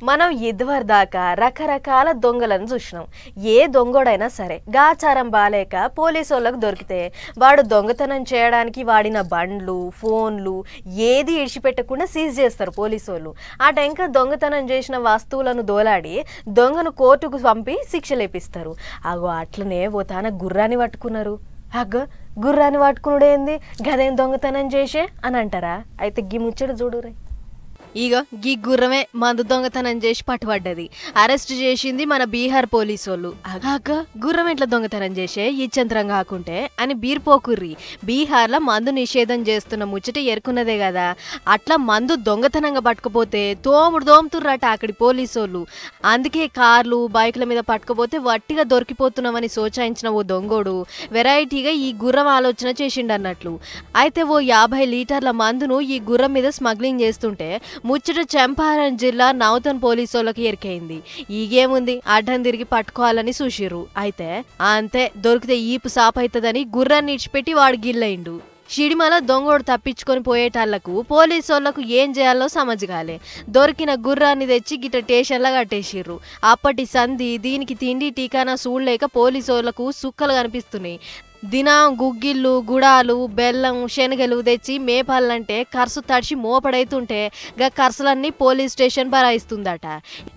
మనం ఇదివర దాకా రకరకాల దొంగలను చూసినాం. ఏ దొంగోడైనా సరే గాచారం బాలేక పోలీసోళ్ళకు దొరికితే వాడు దొంగతనం చేయడానికి వాడిన బండ్లు, ఫోన్లు ఏది ఇడిచిపెట్టకుండా సీజ్ చేస్తారు పోలీసోళ్ళు. ఆ టెంక దొంగతనం చేసిన వస్తువులను దోలాడి దొంగను కోర్టుకు పంపి శిక్ష లేపిస్తారు. అగో అట్లనే ఓ తాన గుర్రాన్ని పట్టుకున్నారు. గుర్రాన్ని పట్టుకునుడేంది, గదేం దొంగతనం చేసే అని అంటారా? అయితే గీ ముచ్చట చూడురే. ఇగో గీ గుర్రమే మందు దొంగతనం చేసి పట్టుబడ్డది. అరెస్ట్ చేసింది మన బీహార్ పోలీసోళ్ళు. గుర్రం ఎట్లా దొంగతనం చేసే ఇచ్చంతరం కాకుంటే అని బీర్పోకుర్రి. బీహార్లో మందు నిషేధం చేస్తున్న ముచ్చట ఎరుకున్నదే కదా. అట్లా మందు దొంగతనంగా పట్టుకుపోతే తోముతుర్రట అక్కడి పోలీసోళ్ళు. అందుకే కార్లు బైకుల మీద పట్టుకుపోతే వట్టిగా దొరికిపోతున్నామని సోచాయించిన ఓ దొంగోడు వెరైటీగా ఈ గుర్రం ఆలోచన చేసిండన్నట్లు. అయితే ఓ 50 లీటర్ల మందును ఈ గుర్రం మీద స్మగ్లింగ్ చేస్తుంటే ముచ్చట చంపారణ్ జిల్లా నౌతన్ పోలీసోళ్ళకి ఎరికైంది. ఈగేముంది, అడ్డం తిరిగి పట్టుకోవాలని చూసిర్రు. అయితే అంతే, దొరికితే ఈపు సాపైతదని గుర్రాన్ని ఇడిచిపెట్టి వాడు గిల్లయిండు. షిడిమల దొంగోడు తప్పించుకొని పోయేటాళ్లకు పోలీసోళ్లకు ఏం చేయాలో సమజ్గాలే. దొరికిన గుర్రాన్ని తెచ్చి గిట్ట స్టేషన్లా కట్టేసిర్రు. అప్పటి సంధి దీనికి తిండి టీకానా చూడలేక పోలీసోళ్లకు సుక్కలు కనిపిస్తున్నాయి. దినం గుగ్గిళ్ళు, గుడాలు, బెల్లం, శనగలు తెచ్చి మేపాలంటే ఖర్చు తడిచి మోపడైతుంటే గా ఖర్చులన్నీ పోలీస్ స్టేషన్ బరాయిస్తుందట.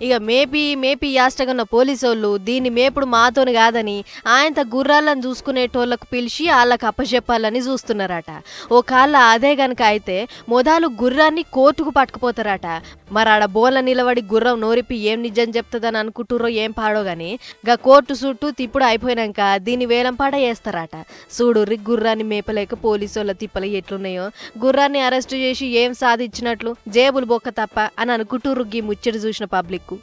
ఇక మేపి యాస్టగన్న పోలీసోళ్ళు దీన్ని మేపుడు మాతోని కాదని ఆయనత గుర్రాలను చూసుకునేటోళ్లకు పిలిచి వాళ్ళకు అప్పచెప్పాలని చూస్తున్నారట. ఓ కాళ్ళ అదే గనక అయితే మొదలు గుర్రాన్ని కోర్టుకు పట్టుకుపోతారట. మరి ఆడ బోన్ల నిలబడి గుర్రం నోరిపి ఏం నిజం చెప్తుందని అనుకుంటుర్రో ఏం పాడో గాని గా కోర్టు చుట్టూ తిప్పుడు అయిపోయినాక దీన్ని వేలంపాట చేస్తారట. చూడు గుర్రాన్ని మేపలేక పోలీసుల తిప్పలు ఎట్లున్నాయో. గుర్రాన్ని అరెస్టు చేసి ఏం సాధించినట్లు, జేబులు బొక్క తప్ప అని అనుకుంటూ రుగ్గి ముచ్చట చూసిన పబ్లిక్.